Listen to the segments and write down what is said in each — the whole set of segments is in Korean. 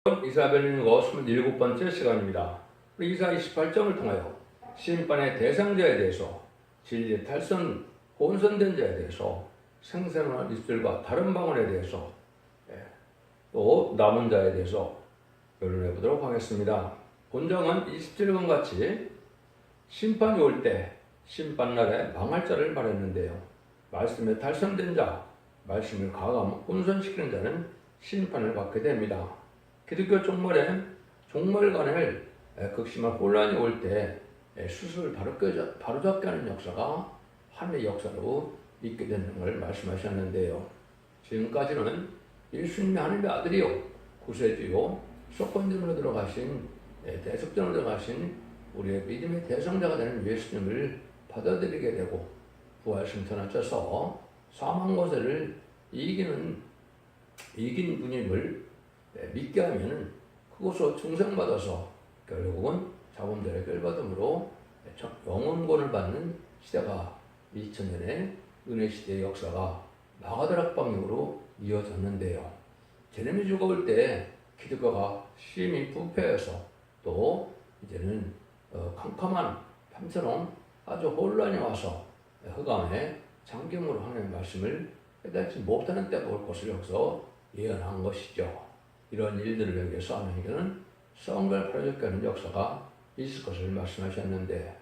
이사벨리는거 27번째 시간입니다. 이사 28장을 통하여 심판의 대상자에 대해서, 진리의 탈선, 혼선된 자에 대해서, 생생한 입술과 다른 방언에 대해서, 또 남은 자에 대해서 결론해 보도록 하겠습니다. 본장은 27권 같이 심판이 올 때 심판날에 망할 자를 말했는데요. 말씀에 탈선된 자, 말씀을 가감 혼선시키는 자는 심판을 받게 됩니다. 기독교 종말관을 극심한 혼란이 올 때 스스로를 바로잡게 하는 역사가 하나님의 역사로 있게 되는 걸 말씀하셨는데요. 지금까지는 예수님이 하나님의 아들이요 구세주요 속건전으로 들어가신 대속전으로 들어가신 우리의 믿음의 대상자가 되는 예수님을 받아들이게 되고 부활 승천을 쪄서 사망 고세를 이긴 분임을 믿게 하면 그것으로 중생받아서 결국은 자범죄를 결받음으로 영원권을 받는 시대가 2000년의 은혜 시대의 역사가 마가다락 방향으로 이어졌는데요. 제레미 주가 올 때 기독교가 심히 부패해서 또 이제는 캄캄한 밤처럼 아주 혼란이 와서 흑암의 잠김으로 하나님의 말씀을 깨닫지 못하는 때가 올 것을 여기서 예언한 것이죠. 이런 일들을 위해서 하나님께는 성경을 바로잡게 하는 역사가 있을 것을 말씀하셨는데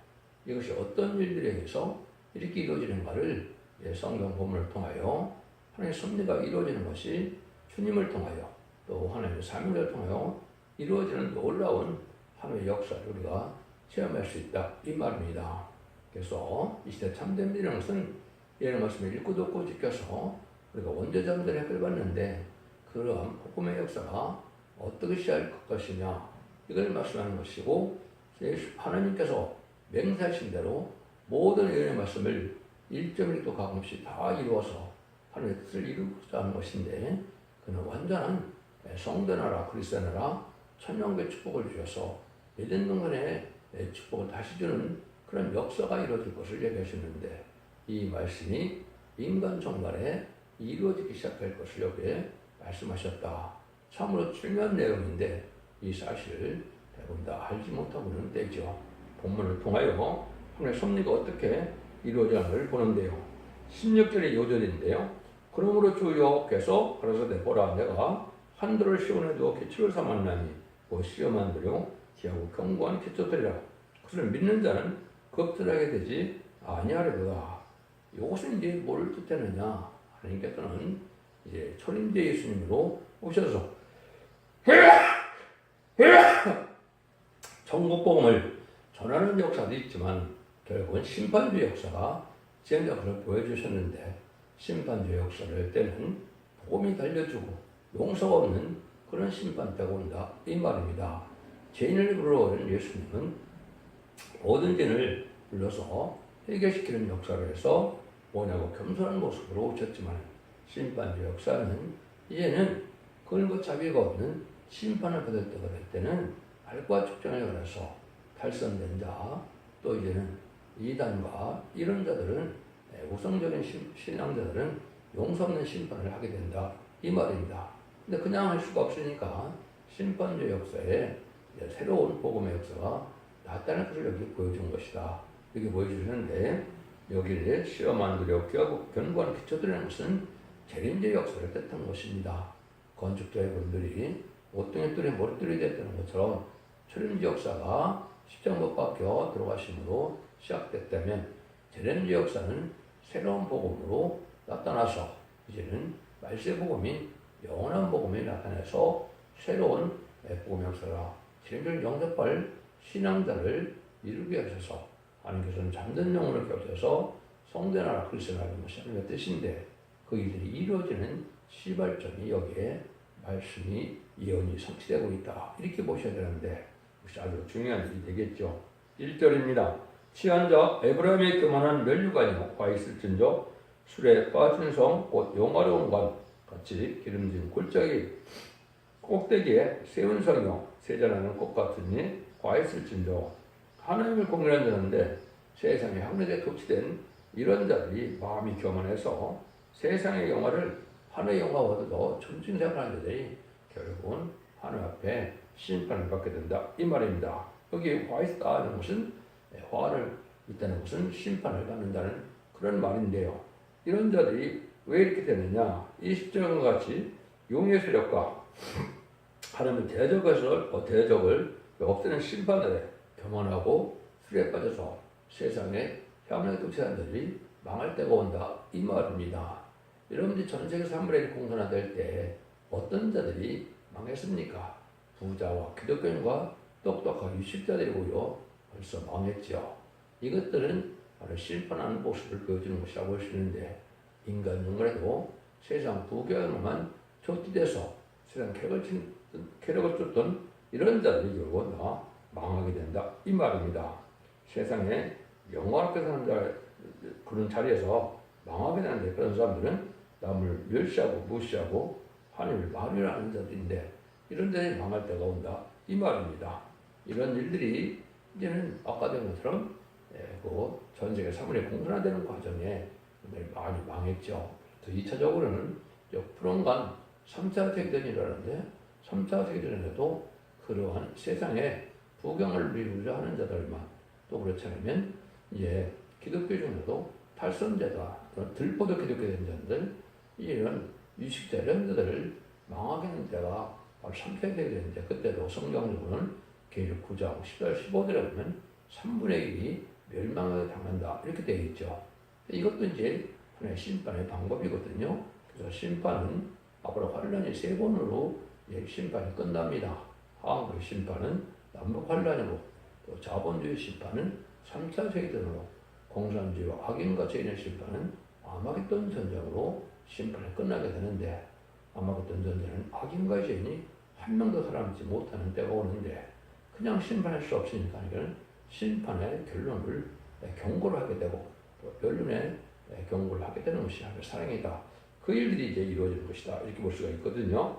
이것이 어떤 일들에 의해서 이렇게 이루어지는가를 성경 본문을 통하여 하나님의 섭리가 이루어지는 것이 주님을 통하여 또 하나님의 사명을 통하여 이루어지는 놀라운 하나님의 역사를 우리가 체험할 수 있다 이 말입니다. 그래서 이 시대 참된 믿음은 것은 예언의 말씀을 읽고 듣고 지켜서 우리가 원죄자들의 획을 받는데 그러한 복음의 역사가 어떻게 시작할 것이냐 이걸 말씀하는 것이고 하나님께서 맹세하신 대로 모든 예언의 말씀을 1.1도 가감없이 다 이루어서 하나님의 뜻을 이루고자 하는 것인데 그는 완전한 성대 나라 그리스도의 나라 천년의 축복을 주셔서 믿는 동안에 축복을 다시 주는 그런 역사가 이루어질 것을 얘기하셨는데 이 말씀이 인간 종말에 이루어지기 시작할 것을 여기에 말씀하셨다. 참으로 중요한 내용인데 이 사실을 대부분 다 알지 못하고는 때죠. 본문을 통하여 하나님의 섭리가 어떻게 이루어지는지를 보는데요. 16절의 요절인데요. 그러므로 주여께서 가라사대 보라 내가 한도를 시온에도 기초를 삼았나니 그 시험한 도요 기하고 견고한 기초들이라 그것을 믿는 자는 겁들하게 되지 아니하리로다. 이것은 이제 뭘 뜻하느냐 하나님께서는 이제 초림제 예수님으로 오셔서 천국 복음을 전하는 역사도 있지만 결국은 심판주 역사가 진행된 것을 보여주셨는데 심판주 역사를 할 때는 복음이 달려주고 용서가 없는 그런 심판 때가 온다 이 말입니다. 죄인을 불러오는 예수님은 모든 죄인을 불러서 해결시키는 역사를 해서 뭐냐고 겸손한 모습으로 오셨지만 심판주 역사는 이제는 근거 자비가 없는 심판을 받을 때가 될 때는 알과 축전을 걸어서 탈선된 자, 또 이제는 이단과 이런 자들은 우성적인 신앙자들은 용서 없는 심판을 하게 된다 이 말입니다. 근데 그냥 할 수가 없으니까 심판주 역사에 새로운 복음의 역사가 나타날 것을 여기 보여준 것이다. 이렇게 보여주셨는데 여기를 시험한 두렵고 견고한 기초들이라는 것은 재림제 역사를 뜻한 것입니다. 건축자의 분들이 오등의 뚫에 머리뚫이 됐다는 것처럼 초림제 역사가 십자가 못 박혀 들어가심으로 시작됐다면 재림제 역사는 새로운 복음으로 나타나서 이제는 말세 복음이 영원한 복음이 나타나서 새로운 복음 역사가 재림제를 영접할 신앙자를 이루게 하셔서 하나님께서는 잠든 영혼을 겹쳐서 성대나라 그리스도를 하는 것이 하나님의 뜻인데 그 일들이 이루어지는 시발점이 여기에 말씀이 예언이 성취되고 있다. 이렇게 보셔야 되는데 그것이 아주 중요한 일이 되겠죠. 1절입니다. 취한 자 에브라임의 교만한 면류관이요 과 있을진저 술에 빠진 성 곧 영화로운 관 같이 기름진 골짜기 꼭대기에 세운 성이요 세잔하는 꽃 같으니 과 있을진저 하나님을 공경하는 자인데 세상에 학력에 도취된 이런 자들이 마음이 교만해서 세상의 영화를 하늘의 영화보다 더 존중생각하는 자들이 결국은 하나님 앞에 심판을 받게 된다 이 말입니다. 여기 화 있다는 것은 화를 있다는 것은 심판을 받는다는 그런 말인데요. 이런 자들이 왜 이렇게 되느냐? 이 십절과 같이 용의 세력과 하나님의 대적을 없애는 심판에 교만하고 술에 빠져서 세상에 향락에 독재한 자들이 망할 때가 온다 이 말입니다. 여러분들이 전 세계 3분의 1 공산화될 때 어떤 자들이 망했습니까? 부자와 기독교인과 똑똑한 유식자들이고요. 벌써 망했죠. 이것들은 바로 심판하는 모습을 보여주는 것이라고 볼 수 있는데 인간 영혼에도 세상 부귀영화만 쫓기돼서 세상 쾌락을 쫓던 이런 자들이 결국은 다 망하게 된다 이 말입니다. 세상에 영화롭게 사는 그런 자리에서 망하게 되는데 그런 사람들은 남을 멸시하고 무시하고 하나님을 만유하는 자들인데 이런 자들이 망할 때가 온다 이 말입니다. 이런 일들이 이제는 아까 된 것처럼 전 세계 3분의 1 공산화되는 과정에 많이 망했죠. 또 2차적으로는 불언간 3차 세계대전이라는데 3차 세계대전에도 그러한 세상에 부경을 누리고자 하는 자들만 또 그렇지 않으면 이제 기독교 중에도 탈선자다 들보도 기독교된 자들 이런 유식자 이런 자들을 망하게 하는 때가 바로 3차 세계대전인데 그때도 성경적으로는 계율 9장 10절 15절에 보면 3분의 1이 멸망을 당한다 이렇게 되어 있죠. 이것도 이제 하나의 심판의 방법이거든요. 그래서 심판은 앞으로 환란이 3번으로 심판이 끝납니다. 하한국의 심판은 남북 환란으로 또 자본주의 심판은 3차 세계대전으로 공산주의와 악인과 죄인의 심판은 아마겟돈 전쟁으로 심판이 끝나게 되는데 아마겟돈 전쟁은 악인과 죄인이 한 명도 살아남지 못하는 때가 오는데 그냥 심판할 수 없으니까 이거는 심판의 결론을 경고를 하게 되고 또 멸륜의 경고를 하게 되는 것이 하나님의 사랑이다. 그 일들이 이제 이루어지는 것이다. 이렇게 볼 수가 있거든요.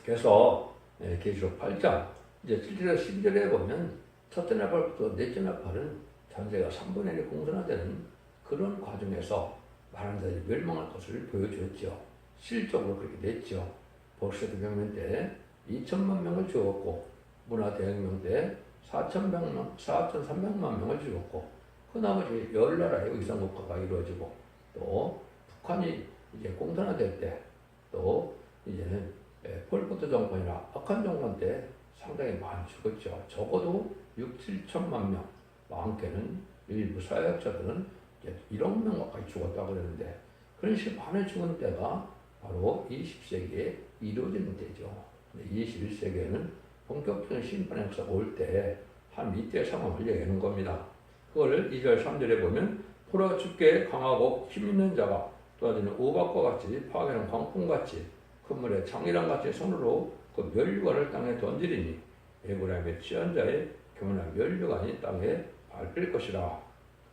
그래서 계시록 8장 이제 7절에서 12절에 보면 첫째 나팔부터 넷째 나팔은 전세가 3분의 1이 공산화되는 그런 과정에서 많은 자들이 멸망할 것을 보여주었죠. 실적으로 그렇게 됐죠. 복수의 혁명 때 2천만 명을 죽었고 문화대혁명 때 4,300만 명을 죽였고 그 나머지 10나라의 의상국가가 이루어지고 또 북한이 이제 공산화될 때 또 이제는 폴포트 정권이나 악한 정권 때 상당히 많이 죽었죠. 적어도 6, 7천만 명, 많게는 일부 사회학자들은 1억 명 가까이 죽었다고 그러는데 그런 식으로 많이 죽은 때가 바로 20세기에 이루어지는 때죠. 21세기에는 본격적인 심판의 역사가 올 때 한 이때의 상황을 얘기하는 겁니다. 그걸 2절 3절에 보면 포로가 춥게 강하고 힘있는 자가 또아지는 우박과 같이 파괴하는 광풍같이 큰 물에 창이랑 같이 손으로 그 멸류관을 땅에 던지리니 에브라임의 취한 자의 교만한 멸류관이 땅에 밟힐 것이라.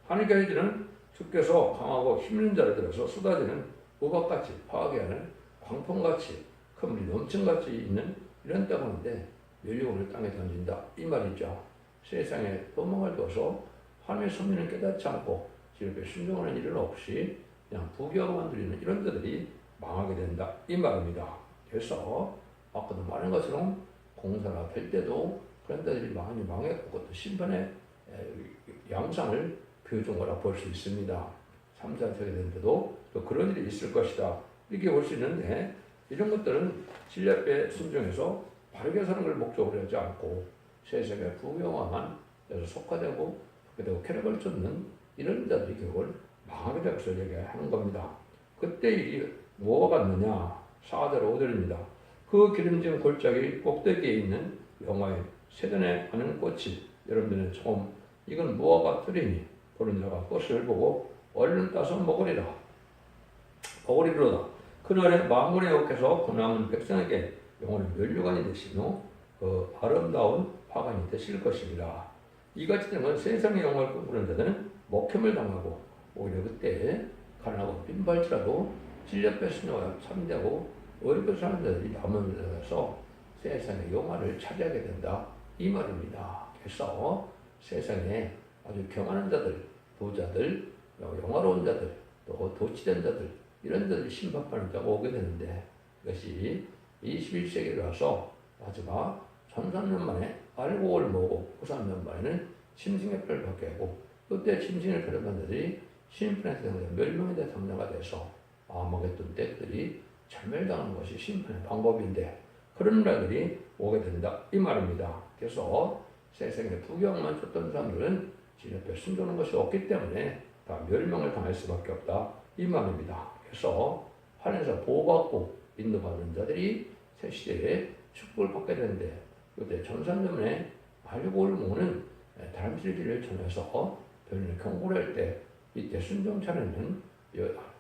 하나님께서는 주께서 강하고 힘있는 자를 들어서 쏟아지는 우박같이 파괴하는 광풍같이 큰 물이 넘친같이 있는 이런 때가 오는데 멸류관을 땅에 던진다 이 말이죠. 세상에 도망을 둬서 하나님의 섭리는 깨닫지 않고 지름에 순종하는 일은 없이 그냥 부귀영화만 누리는 이런 자들이 망하게 된다 이 말입니다. 그래서 아까도 말한 것처럼 공산화 될 때도 그런 자들이 많이 망했고 그것도 심판의 양상을 보여준 거라 볼 수 있습니다. 3차 세계대전에도 또 그런 일이 있을 것이다 이렇게 볼 수 있는데 이런 것들은 진리 앞에 순종해서 바르게 사는 걸 목적으로 하지 않고 세상의 부귀영화만 해서 속화되고 쾌락을 쫓는 이런 자들이 결국은 망하게 될 것을 얘기하는 겁니다. 그때 일이 뭐가 같느냐? 4절 5절입니다. 그 기름진 골짜기 꼭대기에 있는 영화의 세단에 가는 꽃이 여러분들은 처음 이건 무화과 같으리니 보는 자가 꽃을 보고 얼른 따서 먹으리라. 먹으리로다. 그날에 만군의 여호와께서 그 남은 백성에게 영원히 멸류관이 되시며 그 아름다운 화관이 되실 것입니다. 이같이 되는 건 세상의 영광을 꿈꾸는 자들은 목혐을 당하고 오히려 그때 가난하고 빈발치라도 진리 앞에 순종하여 참되고 어렵게 사는 자들이 남으면서 세상의 영화를 차지하게 된다 이 말입니다. 그래서 세상에 아주 경하는 자들, 부자들, 영화로운 자들, 또 도치된 자들 이런 자들이 심판받는 자가 오게 되는데 이것이 21세기에 와서 마주가 천삼년 만에 알곡을 모으고 후삼년 만에는 심승엽표를 받게 하고 이때 심승엽표를 만들이 심판의 대상자 멸망의 대상자가 돼서 아마겟돈 때들이 절멸당하는 것이 심판의 방법인데 그런 날들이 오게 된다 이 말입니다. 그래서 세상에 부경만 쫓던 사람들은 진흙에 숨겨놓은 것이 없기 때문에 다 멸망을 당할 수밖에 없다 이 말입니다. 그래서 하늘에서 보호받고 인도받는 자들이 새 시대에 축복을 받게 되는데 이때 전산년에 알곡을 모으는 다람쥐를 전해서 별을 경고를 할 때 이때 순종차례는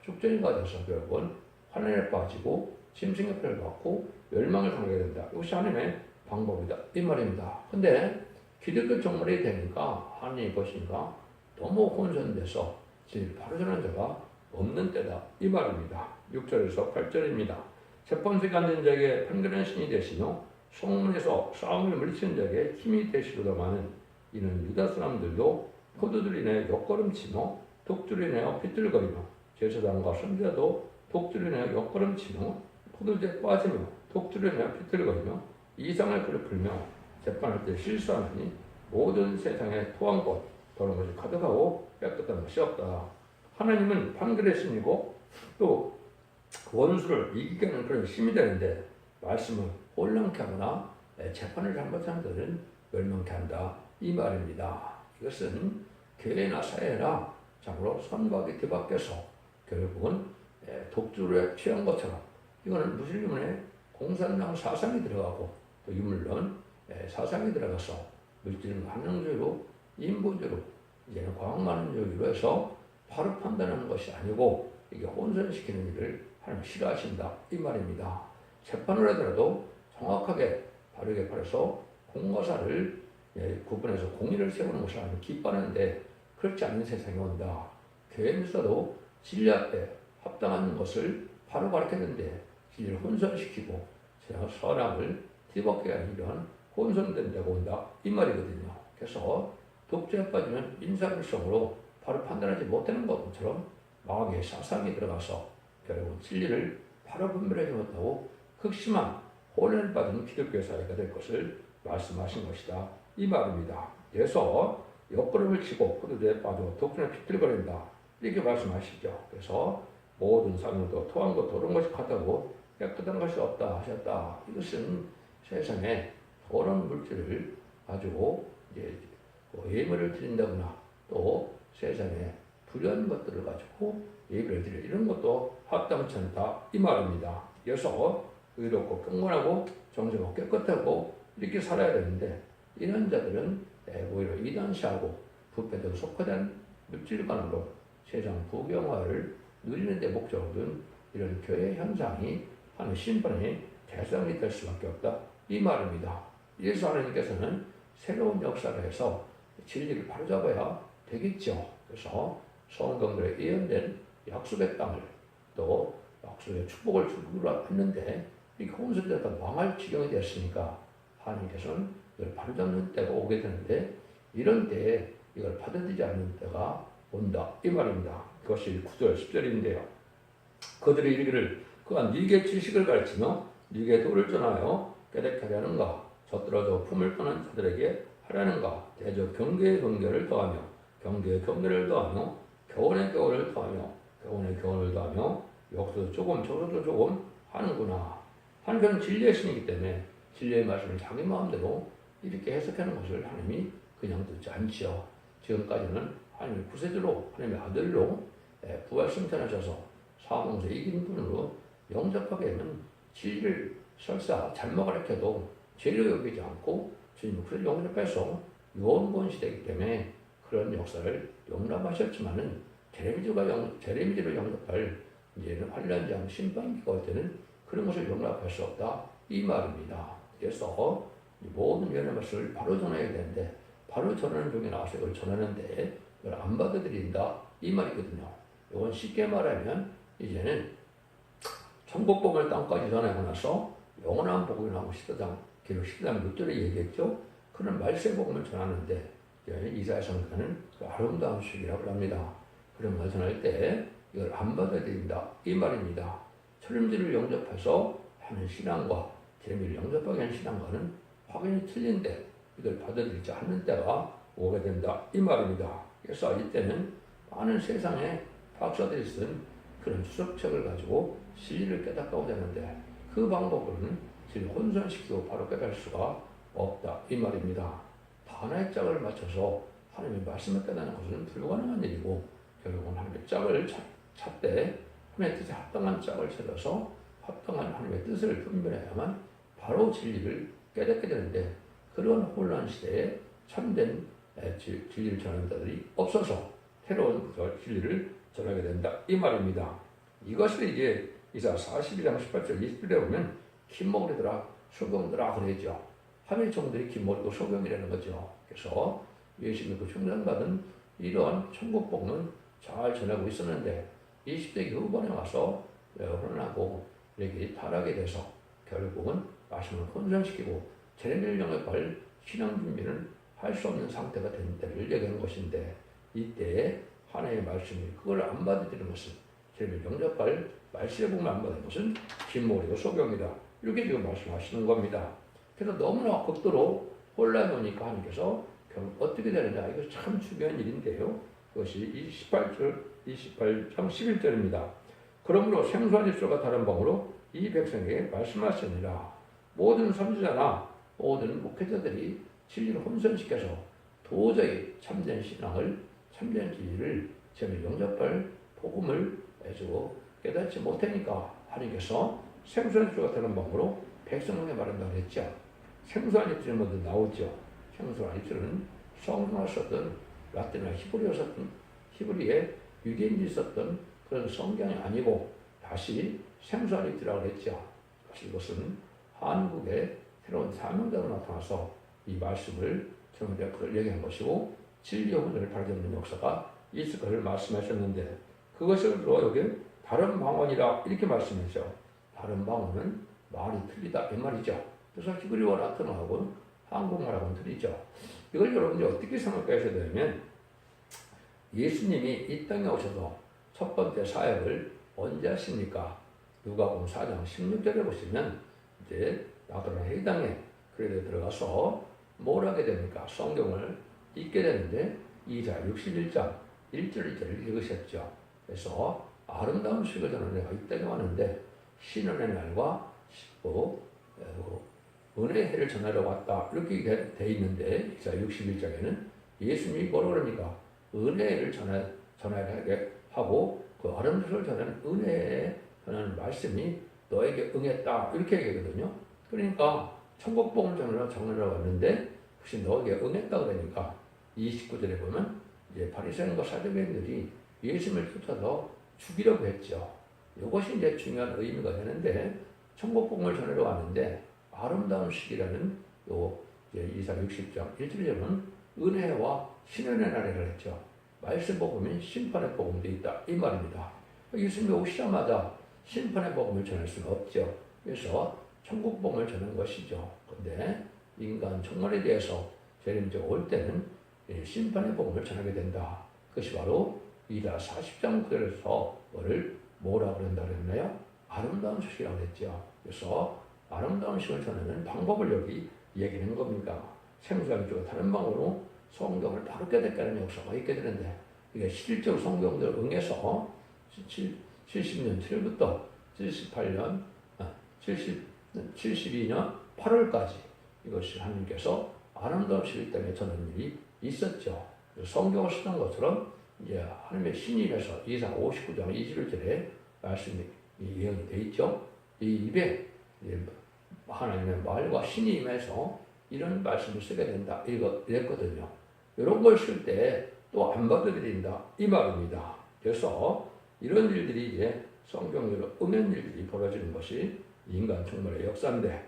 축전이 가져서 결국은 환란에 빠지고 짐승의 표를 받고 멸망을 당하게 된다. 이것이 하나님의 방법이다 이 말입니다. 근데 기독교 정말이 되니까 하나님이 보시니까 너무 혼선돼서 진리를 바로 전하는 자가 없는 때다 이 말입니다. 6절에서 8절입니다. 재판석에 앉은 자에게 판결하는 신이 되시며 성문에서 싸움을 물리치는 자에게 힘이 되시로다마는 이는 유다 사람들도 포도주로 인해 옆걸음치며 독주로 인하여 비틀거리며 제사장과 선지자도 독주로 인하여 옆걸음치며 포도주에 빠지며 독주로 인하여 비틀거리며 이상을 그르풀며 재판할 때 실수하느니 모든 세상에 토한 것 더러운 것이 가득하고 깨끗한 것이 없다. 하나님은 판결의 신이고 또 원수를 이기게 하는 그런 힘이 되는데 말씀을 혼란케 하거나 재판을 잘못하는 자들은 멸망케 한다 이 말입니다. 이것은 교회나 사회나 참으로 선박이 뒤바뀌어서 결국은 독주를 취한 것처럼 이거는 무슬림의 공산당 사상이 들어가고 또 유물론 사상이 들어가서 물질은 환경주의로 인본주의로 이제는 과학만원주의로 해서 바로 판단하는 것이 아니고 이게 혼선시키는 일을 하나님 싫어하신다 이 말입니다. 재판을 하더라도 정확하게 바르게 팔아서 공과 사를 구분해서 공의를 세우는 것을 하나님 기뻐하는데 그렇지 않는 세상이 온다. 교회에서도 진리 앞에 합당한 것을 바로 가르쳤는데 진리를 혼선시키고 사람을 뒤바뀌게 하는 이런 혼선된 데가 온다 이 말이거든요. 그래서 독재에 빠지면 인사불성으로 바로 판단하지 못하는 것처럼 마귀의 사상이 들어가서 결국 진리를 바로 분별하지 못하고 극심한 혼란에 빠지는 기독교 사회가 될 것을 말씀하신 것이다 이 말입니다. 그래서 옆구름을 치고 포도주에 빠져 독주에 비틀거린다 이렇게 말씀하시죠. 그래서 모든 사람도 토한 것 더러운 것이 같다고 깨끗한 것이 없다 하셨다. 이것은 세상에 더러운 물질을 가지고 예물을 드린다거나 또 세상에 불의한 것들을 가지고 예배를 드려 이런 것도 합당치 않다 이 말입니다. 그래서 의롭고 경건하고 정직하고 깨끗하고 이렇게 살아야 되는데 이런 자들은 오히려 이단시하고 부패되고 속화된 물질관으로 세상 부경화를 누리는 데 목적을 둔 이런 교회 현상이 하는 심판의 대상이 될 수밖에 없다 이 말입니다. 그래서 하나님께서는 새로운 역사를 해서 진리를 바로잡아야 되겠죠. 그래서 성경들에 예언된 약속의 땅을 또 약속의 축복을 주기로 했는데 이렇게 혼선되다 망할 지경이 됐으니까 하나님께서는 이걸 바로잡는 때가 오게 되는데 이런 때에 이걸 받아들이지 않는 때가 온다 이 말입니다. 그것이 9절 10절인데요. 그들이 이르기를 그가 네게 지식을 가르치며 네게 도를 전하여 깨닫게 하려는가 젖들어져 품을 떠난 자들에게 하려는가 대저 경계의 경계를 더하며 경계의 경계를 더하며 교훈의 교훈을 더하며 교훈의 교훈을 더하며 여기서도 조금 저기서도 조금 하는구나. 한편은 진리의 신이기 때문에 진리의 말씀을 자기 마음대로 이렇게 해석하는 것을 하나님이 그냥 듣지 않지요. 지금까지는 하나님의 구세주로 하나님의 아들로 부활 승천하셔서 사망에서 이긴 분으로 영접하게 되면 진리를 설사 잘못 가르쳐도 죄로 여기지 않고 주님 그를 영접해서 요원본 시대이기 때문에 그런 역사를 용납하셨지만은 제레미지로 영접할 이제는 환란장 심판기가 올 때는 그런 것을 용납할 수 없다 이 말입니다. 그래서 모든 연의 말씀을 바로 전해야 되는데 바로 전하는 중에 나와서 이걸 전하는데 이걸 안 받아들인다 이 말이거든요. 이건 쉽게 말하면 이제는 천국복음을 땅까지 전하고 나서 영원한 복음이라고 기록 10장 6절에 얘기했죠. 그런 말세복음을 전하는데 이사야 선지자는 그 아름다운 수익이라고 합니다. 그런 말 전할 때 이걸 안 받아들인다 이 말입니다. 철림지를 영접해서 하는 신앙과 재미를 영접하게 하는 신앙과는 확연히 틀린데 이걸 받아들이지 않는 때가 오게 된다 이 말입니다. 그래서 이때는 많은 세상에 박사들이 쓴 그런 수석책을 가지고 진리를 깨닫고자 하는데 그 방법으로는 진리를 혼선시키고 바로 깨달을 수가 없다 이 말입니다. 다 하나의 짝을 맞춰서 하나님의 말씀을 깨닫는 것은 불가능한 일이고 결국은 하나님의 짝을 찾되 하나님의 뜻에 합당한 짝을 찾아서 합당한 하나님의 뜻을 분별해야만 바로 진리를 깨닫게 되는데 그런 혼란 시대에 참된 진리를 전하는 자들이 없어서 새로운 진리를 전하게 된다 이 말입니다. 이것을 이제 이사 42장 18절 20절에 보면 흰머리들아 소경들아 그러죠. 하늘 종들이 흰머리고 소경이라는 거죠. 그래서 예수 믿고 충전받은 이러한 천국 복음은 잘 전하고 있었는데 20세기 후반에 와서 혼란하고 이렇게 타락이 돼서 결국은 말씀을 혼선시키고 재림을 영접할 신앙 준비는 할 수 없는 상태가 된 때를 얘기하는 것인데 이때에 하나님의 말씀이 그걸 안 받아들이는 것은 재림을 영접할 말씀의 복음을 안 받는 것은 흰머리고 소경이다 이렇게 지금 말씀하시는 겁니다. 그래서 너무나 극도로 혼란이 오니까 하나님께서 결국 어떻게 되느냐 이거 참 중요한 일인데요. 그것이 28장 11절입니다. 그러므로 생소한 입술과 다른 방으로 이 백성에게 말씀하시니라. 모든 선지자나 모든 목회자들이 진리를 혼선시켜서 도저히 참된 신앙을 참된 진리를 재미를 영접할 복음을 해주고 깨닫지 못하니까 하나님께서 생소한 입술과 다른 방으로 백성에게 말한다고 했죠. 생소한 입술이 먼저 나오죠. 생소한 입술은 성경을 썼던 라틴어 히브리에 유대인들이 썼던 그런 성경이 아니고 다시 생소한 입술이라고 했죠. 이것은 한국의 새로운 사명자로 나타나서 이 말씀을 전문대학 그걸 얘기한 것이고 진리의 혼을 발견하는 역사가 있을 것을 말씀하셨는데 그것을 여기 다른 방언이라 이렇게 말씀했죠. 다른 방언은 말이 틀리다 이 말이죠. 그래서 히브리어 라틴어하고 한국말하고는 틀리죠. 이걸 여러분들이 어떻게 생각하셔야 되냐면 예수님이 이 땅에 오셔서 첫 번째 사역을 언제 하십니까? 누가복음 4장 16절에 보시면 이제 나그네 회당에 그래도 들어가서 뭘 하게 됩니까? 성경을 읽게 되는데 이사 61장 1절 2절을 읽으셨죠. 그래서 아름다운 수익을 전하는 내가 이 땅에 왔는데 신원의 날과 은혜의 해를 전하러 왔다 이렇게 돼 있는데 이사 61장에는 예수님이 뭐라 그러니까 은혜를 전하게 하고 그 아름다운 수익을 전하는 은혜에 전하는 말씀이 너에게 응했다 이렇게 얘기하거든요. 그러니까 천국복음을 전하러 왔는데 혹시 너에게 응했다 그러니까 29절에 보면 이제 바리새인과 사두개인들이 예수님을 쫓아서 죽이려고 했죠. 이것이 이제 중요한 의미가 되는데 천국복음을 전하러 왔는데 아름다운 시기라는 요 이사 60장 1절에 보면 은혜와 신원의 날이라고 했죠. 말씀 복음이 심판의 복음도 있다 이 말입니다. 예수님이 오시자마자 심판의 복음을 전할 수는 없죠. 그래서 천국 복음을 전하는 것이죠. 그런데 인간 총괄에 대해서 재림적 올 때는 심판의 복음을 전하게 된다. 그것이 바로 이사 40장 9절에서 뭐라고 그런다고 했나요? 아름다운 소식이라고 했죠. 그래서 아름다운 소식을 전하는 방법을 여기 얘기하는 겁니다. 생소한 쪽과 다른 방법으로 성경을 바로 깨닫게 하는 역사가 있게 되는데 이게 실질적으로 성경을 응해서 70년 7부터 72년 8월까지 이것이 하나님께서 아름다운 시를 때문에 전하는 일이 있었죠. 성경을 쓰는 것처럼 이제 하나님의 신임에서 이사 59장 21절에 말씀이 예언이 되어 있죠. 이 입에 하나님의 말과 신임에서 이런 말씀을 쓰게 된다. 이랬거든요. 이런 걸 쓸 때 또 안 받아들인다. 이 말입니다. 그래서 이런 일들이 이제 성경으로 응한 일들이 벌어지는 것이 인간 총괄의 역사인데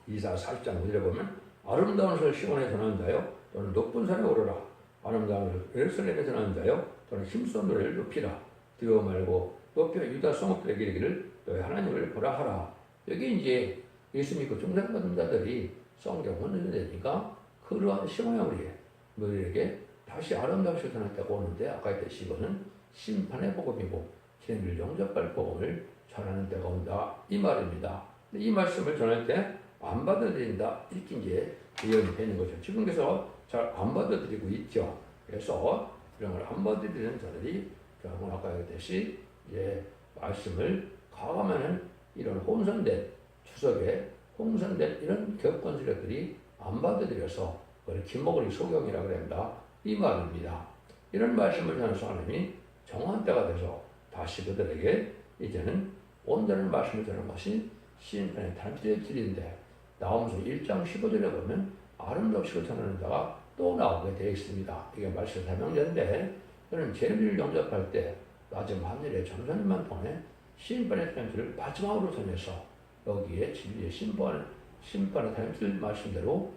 이사 40장 5절에 보면 아름다운 것을 시온에 전하는 자여 또는 높은 산에 오르라. 아름다운 것을 예루살렘에 전하는 자여 또는 힘써 노래를 높이라. 두려워 말고 높여 유다 성읍들에게 이르기를 너희 하나님을 보라 하라. 여기 이제 예수 믿고 중생받은 자들이 성경을 읽으니까 그러한 시온의 우리에게 다시 아름다운 것을 전했다고 오는데 아까 했듯이 이거는 심판의 복음이고 진리를 영접할 복음을 전하는 때가 온다 이 말입니다. 이 말씀을 전할 때 안 받아들인다 이렇게 이제 예언이 되는 거죠. 지금께서 잘 안 받아들이고 있죠. 그래서 이런 걸 안 받아들이는 자들이 결국 아까 얘기했듯이 이제 말씀을 가감하는 이런 혼선된 추석에 홍선된 이런 격권 세력들이 안 받아들여서 그걸 김목걸이 소경이라고 그런다 이 말입니다. 이런 말씀을 전해서 하나님이 정한 때가 돼서 다시 그들에게 이제는 온다는 말씀을 전하는 것이 시인편의 단필의 길인데 나오면서 1장 15절에 보면 아름답시고 전하는 자가 또 나오게 되어 있습니다. 이게 말씀 설명자인데 저는 제비를 영접할 때 낮은 하늘에 전선만 통해 시인편의 단필을 마지막으로 전해서 여기에 진리의 심판의 단필 말씀대로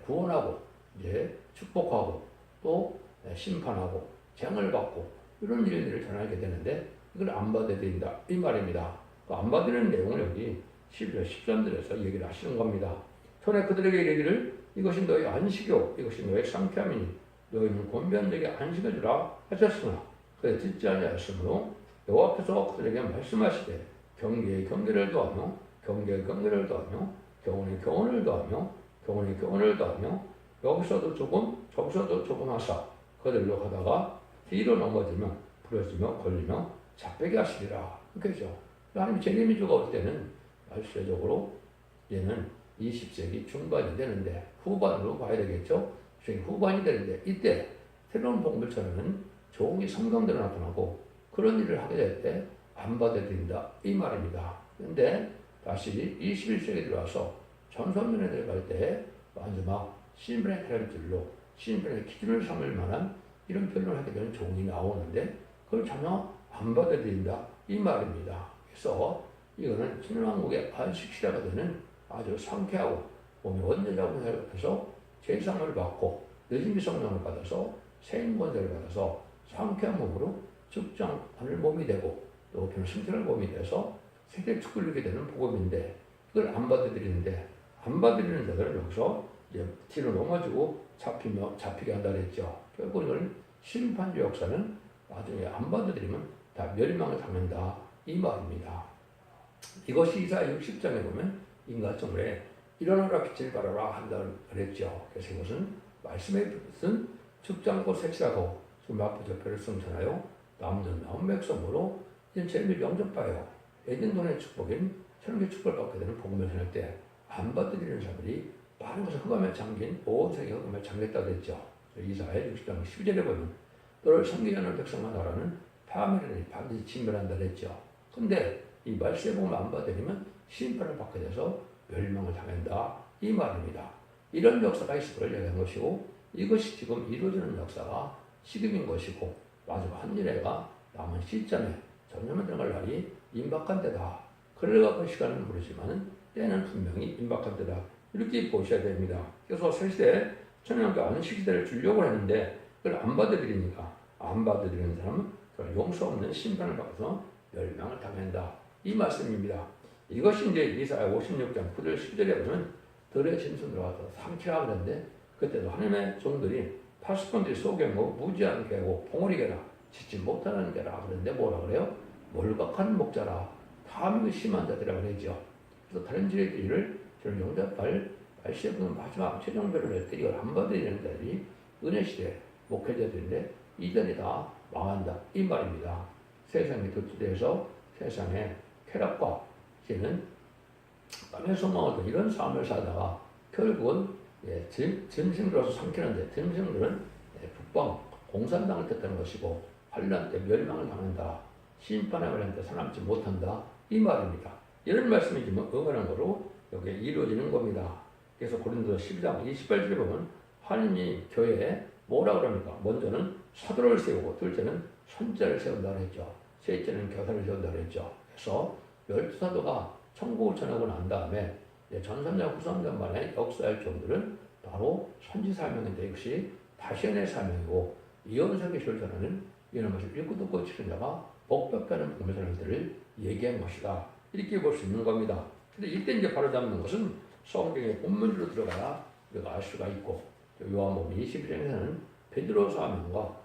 구원하고 이제 축복하고 또 심판하고 재앙을 받고 이런 일들을 전하게 되는데 이걸 안 받아들인다 이 말입니다. 그 안 받아들이는 내용을 여기 11절 13절에서 얘기를 하시는 겁니다. 전에 그들에게 이르기를 이것이 너의 안식이요 이것이 너의 상쾌함이니 너희는 곤변되게 안식을 주라 하셨으나 그에 듣지 아니하였으므로 여호와께서 그들에게 말씀하시되 경계에 경계를 더하며 경계에 경계를 더하며 교훈에 교훈을 더하며 교훈에 교훈을 더하며 여기서도 조금 저기서도 조금 하사 그들로 가다가 뒤로 넘어지며 부러지며 걸리며 잡히게 하시리라. 그렇죠. 하나님 재림이주가 올 때는 말세적으로 얘는 20세기 중반이 되는데 후반으로 봐야 되겠죠. 후반이 되는데 이때 새로운 복음을 전하는 종이 성경대로 나타나고 그런 일을 하게 될 때 안 받아들인다 이 말입니다. 그런데 다시 21세기 들어와서 전선면에 들어갈 때 마지막 신분의 테라들로 신분의 기준을 삼을 만한 이런 표현을 하게 되는 종이 나오는데 그걸 전혀 안 받아들인다 이 말입니다. 그래서 이거는 신왕국의 안식시대가 되는 아주 상쾌하고 몸이 원대자고 생각해서 제상을 받고 늦은비 성령을 받아서 세인권세를 받아서 상쾌한 몸으로 축장하는 몸이 되고 또 승천할 몸이 돼서 세계 축구를 이루게 되는 복음인데 그걸 안 받아들이는데 안 받아들이는 자들은 여기서 이제 뒤로 넘어지고 잡히게 한다 그랬죠. 결국 이건 심판주 역사는 나중에 안 받아들이면 다 멸망을 당한다 이 말입니다. 이것이 이사야 60장에 보면 인간성에 일어나라 빛을 발하라 한다 그랬죠. 그래서 이것은 말씀의 빛은 축장꽃 색칠하고 수마포저표를 승천하여 남전 나온 백성으로 이제 제일 영접하여 에덴돈의 축복인 천국의 축복을 받게 되는 복음을 전할 때 안 받아들이는 자들이 많은 것을 흑암에 잠긴 온 세계 흑암에 잠겼다 그랬죠. 이사야 60장 12절에 보면 너를 섬기지 않는 백성만 하라는 파멸하니 반드시 진멸한다 그랬죠. 근데 이 말씀의 복음을 안 받아들이면 심판을 받게 돼서 멸망을 당한다 이 말입니다. 이런 역사가 있을 걸 얘기한 것이고 이것이 지금 이루어지는 역사가 시금인 것이고 마지막 한일회가 남은 시점에 전념에 들어갈 날이 임박한 때다. 그러려고 그 시간은 모르지만 때는 분명히 임박한 때다. 이렇게 보셔야 됩니다. 그래서 새시대 천년왕국 안식시대를 주려고 했는데 그걸 안 받아들이니까 안 받아들이는 사람은 그걸 용서 없는 심판을 받아서 멸망을 당한다. 이 말씀입니다. 이것이 이제 이사야 56장 9절 10절에 보면 들의 짐승 들어가서 삼키라 그랬는데 그때도 하나님의 종들이 파수꾼들이 소경하고 무지한 개고 봉우리 개라 짓지 못하는 개라 그랬는데 뭐라 그래요? 몰각한 목자라 탐욕이 심한 자들이라고 그러죠. 그래서 다른 지혜들을 저는 영접할 말시에 보면 마지막 최종별을 할 때 이걸 안 받아들이는 자들이 은혜시대 목회자들인데 이전이 다 망한다 이 말입니다. 세상이 도취돼서 세상의 쾌락과 이제는 땅의 소망을 이런 삶을 살다가 결국은 짐승들로서 삼키는데 짐승들은 북방 공산당을 뜻하는 것이고 환란 때 멸망을 당한다. 심판의 환란 때 살아남지 못한다. 이 말입니다. 이런 말씀이 지금 응하는 거로 여기에 이루어지는 겁니다. 그래서 고린도서 12장 28절에 보면 하나님이 교회에 뭐라 그럽니까? 먼저는 사도를 세우고 둘째는 선자를 세운다 그랬죠. 셋째는 교사를 세운다 그랬죠. 그래서 12사도가 천국을 전하고 난 다음에 전선자 후선자만의 역사할 종들은 바로 선지 사명인데 이것이 다시언의 사명이고 이언석의 시를 전하는 이런 것을 읽고 듣고 치는 자가 복받게 하는 복음의 사람들을 얘기한 것이다. 이렇게 볼 수 있는 겁니다. 근데 이때 이제 바로 잡는 것은 성경의 본문으로 들어가야 우리가 알 수가 있고 요한복음 21장에서는 베드로 사명과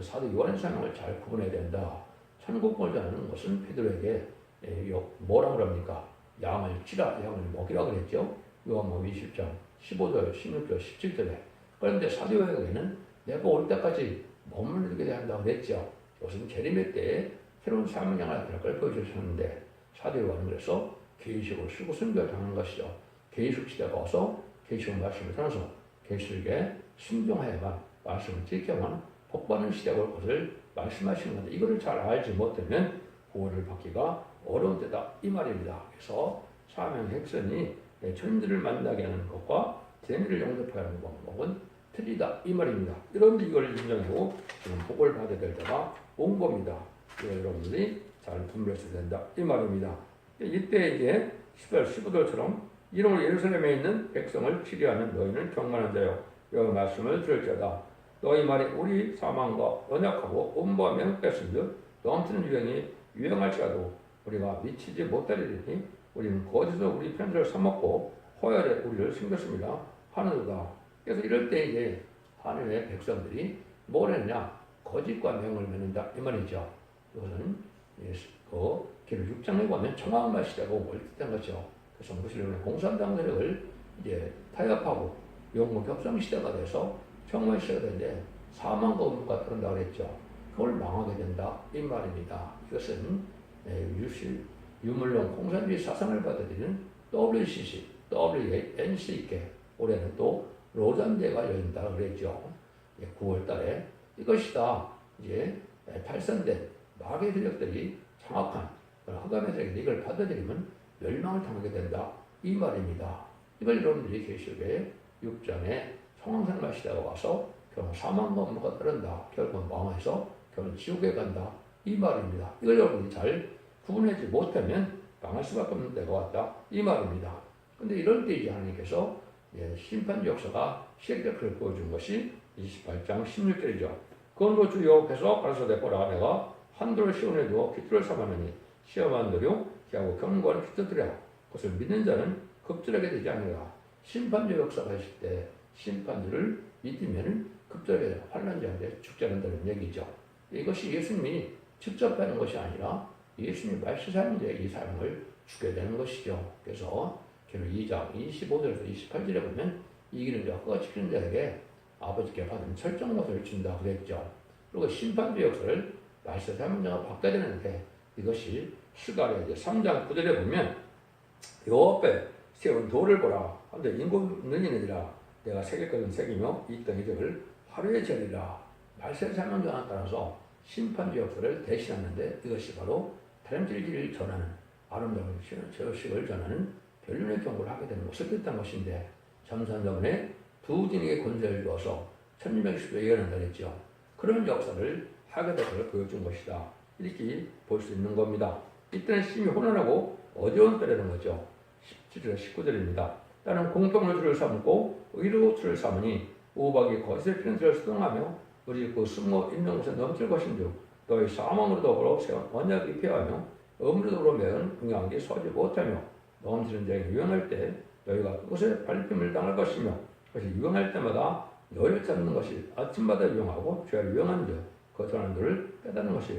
사도 요한의 사명을 잘 구분해야 된다. 천국을 전하는 것은 베드로에게 뭐라고 합니까? 양을 치라, 양을 먹이라 그랬죠. 요한복음 20장 15절, 16절, 17절에. 그런데 사도행전에는 내가 올 때까지 머무르게 한다고 그랬죠. 이것은 재림의 때에 새로운 사명을 나타날 걸 보여주셨는데 사도요한은 그래서 계시록을 쓰고 순교를 당한 것이죠. 계시록 시대가 와서 계시록 말씀을 전해서 계시록에 순종하여만 말씀을 지켜만 복받는 시대가 올 것을 말씀하시는 건데 이거를 잘 알지 못하면 구원을 받기가 어려운 때다 이 말입니다. 그래서 사명 핵선이 주님들을 만나게 하는 것과 재미를 영접하게 하는 방법은 틀리다 이 말입니다. 여러분들이 이걸 인정하고 지금 복을 받아야 될 때가 온 겁니다. 이걸 여러분들이 잘 분별해야 된다 이 말입니다. 이때 이제 10절 15절처럼 이름으로 예루살렘에 있는 백성을 치리하는 너희는 경건한 자요 여호와의 말씀을 들을지어다. 너희 말이 우리 사망과 언약하고 온보와 명백했은즉 넘치는 유행할지라도 우리가 미치지 못하리니 우리는 거짓으로 우리 편들을 사먹고 허열에 우리를 숨겼습니다 하느니라. 그래서 이럴 때 이제 하늘의 백성들이 뭘 했냐? 거짓과 명을 맺는다 이 말이죠. 이것은 그 기록 6장에 보면 청왕말 시대가 올 때 된 거죠. 그래서 무슬림의 공산당 세력을 이제 타협하고 영국 격상 시대가 돼서 청왕 시대가 되는데 사망과 음부가 따른다고 했죠. 그걸 망하게 된다 이 말입니다. 이것은 유물론 공산주의 사상을 받아들이는 WCC, WNCK 올해는 또 로잔대가 열린다 그랬죠. 9월 달에 이것이다 이제 탈선된 마귀의 세력들이 장악한 흑암의 세력이 이걸 받아들이면 멸망을 당하게 된다 이 말입니다. 이걸 여러분들이 계시록의 6장에 성황생활 시대가 와서 결국 사망과 음모가 따른다. 결국 망해서 결국 지옥에 간다 이 말입니다. 이걸 여러분이 잘 구분하지 못하면 망할 수밖에 없는 때가 왔다 이 말입니다. 근데 이럴 때 이제 하나님께서 심판 역사가 시작될 것을 보여준 것이 28장 16절이죠. 그건로 주 여호와께서 가라사대 보라 내가 한도를 시온에 두어 깃들을 삼았느니 시험한 도료 기하고 경고하는 깃들이라 그것을 믿는 자는 급절하게 되지 아니라 심판주 역사가 있을 때 심판주를 믿으면 급절하게 환난지 않게 죽지 않는다는 얘기죠. 이것이 예수님이 직접 하는 것이 아니라 예수님이 말씀하는 자에 이 삶을 주게 되는 것이죠. 그래서 계로 2장 25절에서 28절에 보면 이기는 자와 그가 지키는 자에게 아버지께 받은 철저한 것을 준다 그랬죠. 그리고 심판주 역사를 말씀하는 자가 받게 되는데 이것이 스가랴 3장 9절에 보면 여호와 앞에 세운 돌을 보라 한데 인고 능이니라 내가 새길 것은 새기며 이 땅의 죄를 하루에 저리라. 말씀하는 자에 따라서 심판주 역사를 대신하는데 이것이 바로 다림질기를 전하는 아름다운 저식을 전하는 변론의 경고를 하게 되는 것을 뜻한 것인데 점선정원에 두 진에게 권세를 주어서 1610에 예언한다 했죠. 그런 역사를 하게 될 것을 보여준 것이다. 이렇게 볼 수 있는 겁니다. 이때는 심히 혼란하고 어려운 때라는 거죠. 17절 19절입니다. 나는 공평을 주를 삼고 의로 주를 삼으니 우박이 거짓의 피는 들을 수동하며 우리 그 숨어 있는 곳에 넘칠 것인즉 너희 사망으로 더불어 세운 언약이 피하며 음으로 더불어 매은 궁양하게 서지 못하며 넘치는 자에게 유행할 때 너희가 그것에 발림을 당할 것이며 그것이 유행할 때마다 너희를 찾는 것이 아침마다 유행하고 죄를 유행한 그 전한 들을 깨닫는 것이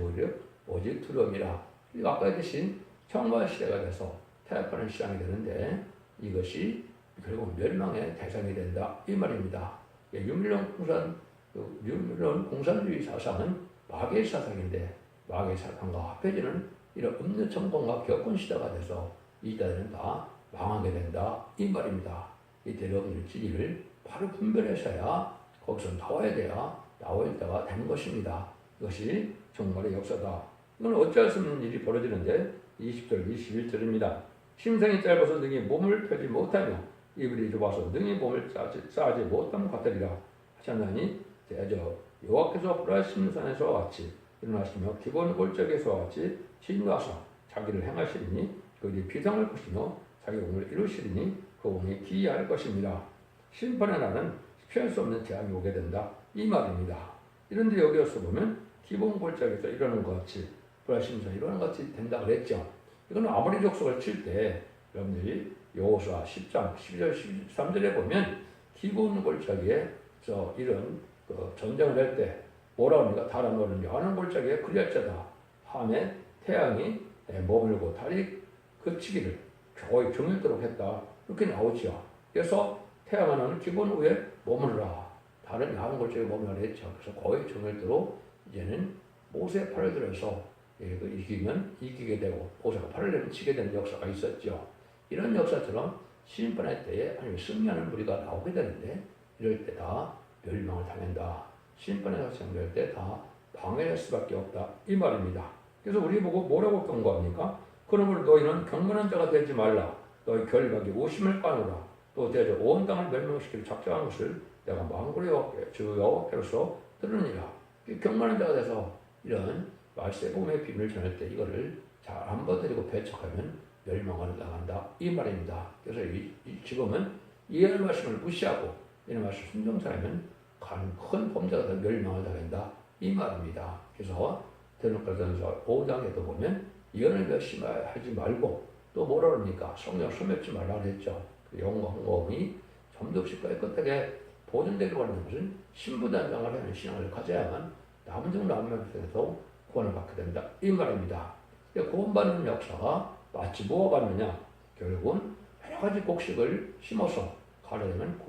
오직 두려움이라. 그리고 아까 했듯이 청과 시대가 돼서 타협하는 시장이 되는데 이것이 결국 멸망의 대상이 된다 이 말입니다. 유물론 공산주의 사상은 마귀의 사상인데 마귀의 사상과 합해지는 이런 음료 정권과 격권 시대가 돼서 이때는 다 망하게 된다 이 말입니다. 이때 여러분의 진리를 바로 분별하셔야 거기서 나와야 때가 되는 것입니다. 이것이 정말의 역사다. 이건 어찌할 수 없는 일이 벌어지는데 20절 21절입니다. 심장이 짧아서 능히 몸을 펴지 못하며 이불이 좁아서 능히 몸을 싸지 못함 같으리라 하셨나니 대저 여호와께서 불하신 산에서와 같이 일어나시며 기본 골짜기에서와 같이 진노하사 자기를 행하시리니 그들이 비상할 것이며 자기 공을 이루시리니 그 공이 기이할 것입니다. 심판의 날은 피할 수 없는 재앙이 오게 된다 이 말입니다. 이런데 여기서 보면 기본 골짜기에서 이러는 것 같이 불하신 산 이러는 것 같이 된다 그랬죠. 이건 아모리 족속을 칠 때 여러분들이 여호수아 10장 12절 13절에 보면 기본 골짜기에서 이런 전쟁을 할 때 뭐라고 합니까? 달아노는 여하는 골짜기에 그리할자다. 함에 태양이 머물고 달이 그치기를 거의 정일도록 했다. 이렇게 나오죠. 그래서 태양 하나는 기본 위에 머무르라. 다른 야한 골짜기에 머무르라 했죠. 그래서 거의 정일도록 이제는 모세의 팔을 들어서 이기면 이기게 되고 모세가 팔을 내면 치게 되는 역사가 있었죠. 이런 역사처럼 심판의 때에 하나님이 승리하는 무리가 나오게 되는데 이럴 때 다 멸망을 당한다. 심판의 작성될 때 다 방해할 수밖에 없다. 이 말입니다. 그래서 우리 보고 뭐라고 경고합니까? 그러므로 너희는 경건한 자가 되지 말라. 너희 결박이 오심을 까누라. 또 대저 온 땅을 멸망시키려 작정한 것을 내가 망군의 여호와께로서 들으니라. 경건한 자가 돼서 이런 말세의 복음의 비밀을 전할 때 이거를 잘 한번 드리고 배척하면 멸망을 나간다. 이 말입니다. 그래서 지금은 이해할 말씀을 무시하고 이런 말씀 순종하면 큰 범죄가 더 멸망을 당한다. 이 말입니다. 그래서 데살로니가전서 5장에도 보면 예언을 멸시하지 말고 또 뭐라 그럽니까? 성령 소멸치 말라 그랬죠. 그 영광이 점도 없이 깨끗하게 보존되기로 하는 것은 신부단장을 하는 신앙을 가져야만 남중 남면에서 구원을 받게 된다. 이 말입니다. 구원받는 역사가 마치 뭐가 받느냐? 결국은 여러 가지 곡식을 심어서 가려면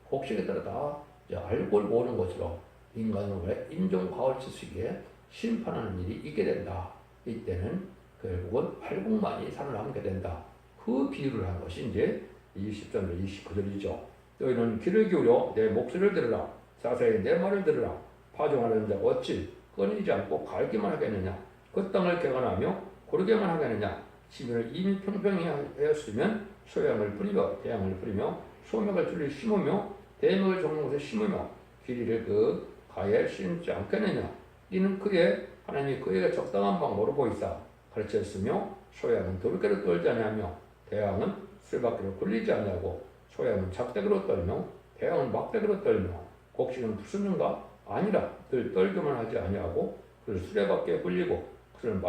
곡식에 따라 다 알고 모르는 것으로 인간의 인종과월치수기에 심판하는 일이 있게 된다. 이때는 결국은 팔국만이 살아남게 된다. 그 비유를 한 것이 이제 20절 29절이죠. 너희는 귀를 기울여 내 목소리를 들으라. 자세히 내 말을 들으라. 파종하는 자가 어찌 끊이지 않고 갈기만 하겠느냐. 그 땅을 개간하며 고르게만 하겠느냐. 지면을 이미 평평히 하였으면 소양을 뿌리며 대양을 뿌리며 소명을 줄이 심으며 대목을 적는 곳에 심으며 길이를 그 가에 심지 않겠느냐. 이는 하나님이 그에게 적당한 방법으로 보이사 가르쳤으며 소양은 돌개로 떨지 아니하며 대양은 술밖으로 굴리지 아니하고 소양은 작대기로 떨며 대양은 막대기로 떨며 곡식은 부수는가 아니라 늘 떨기만 하지 아니하고 그를 수레밖에 굴리고 그를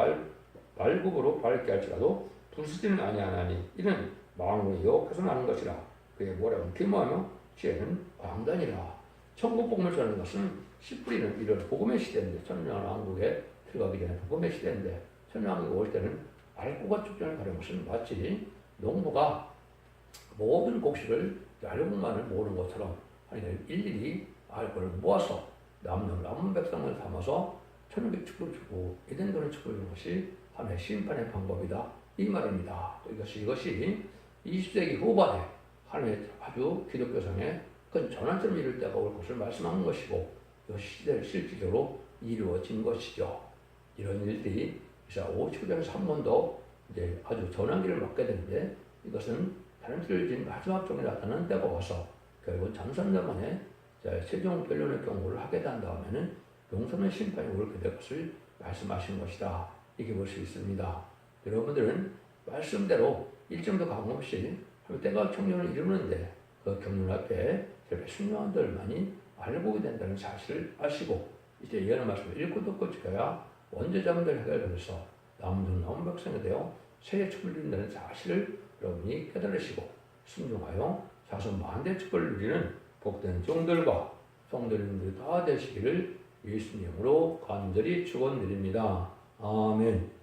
말굽으로 밟게 할지라도 부수지는 아니하나니 이는 망군의 여호와께서 나는 것이라. 그의 모략은 기모하며 지혜는 광단이라. 천국 복음을 전하는 것은 씨 뿌리는 이런 복음의 시대인데 천년왕국에 들어가기 전에 복음의 시대인데 천년왕국에 올 때는 알고가 축전을 가는 것은 마치 농부가 모든 곡식을 얄국만을 모으는 것처럼 하나님 일일이 알고를 모아서 남은 백성을 담아서 천국의 축복을 주고 에덴도는 축복을 주는 것이 하나님의 심판의 방법이다. 이 말입니다. 이것이 20세기 후반에 하나님의 아주 기독교상에 큰 전환점 이룰 때가 올 것을 말씀하는 것이고 이 시대를 실질적으로 이루어진 것이죠. 이런 일들이 59장에서 한 번 더 이제 아주 전환기를 맞게 되는데 이것은 다른 틀진 마지막 종이 나타나는 때가 와서 결국은 장선자만에 최종 변론의 경고를 하게 된 다음에는 용서의 심판이 옳게 될 것을 말씀하신 것이다. 이렇게 볼 수 있습니다. 여러분들은 말씀대로 일정도 감없이 때가 청년을 이루는데 그 경륜 앞에 저렇게 순종한들만이 알고 된다는 사실을 아시고 이제 예언의 말씀을 읽고 듣고 지켜야 원죄자분들 해결해서 남은 백성이 되어 세계 축복을 누린다는 사실을 여러분이 깨달으시고 순종하여 자손 만대 축복을 누리는 복된 종들과 성도님들 다 되시기를 예수님으로 간절히 축원드립니다. 아멘.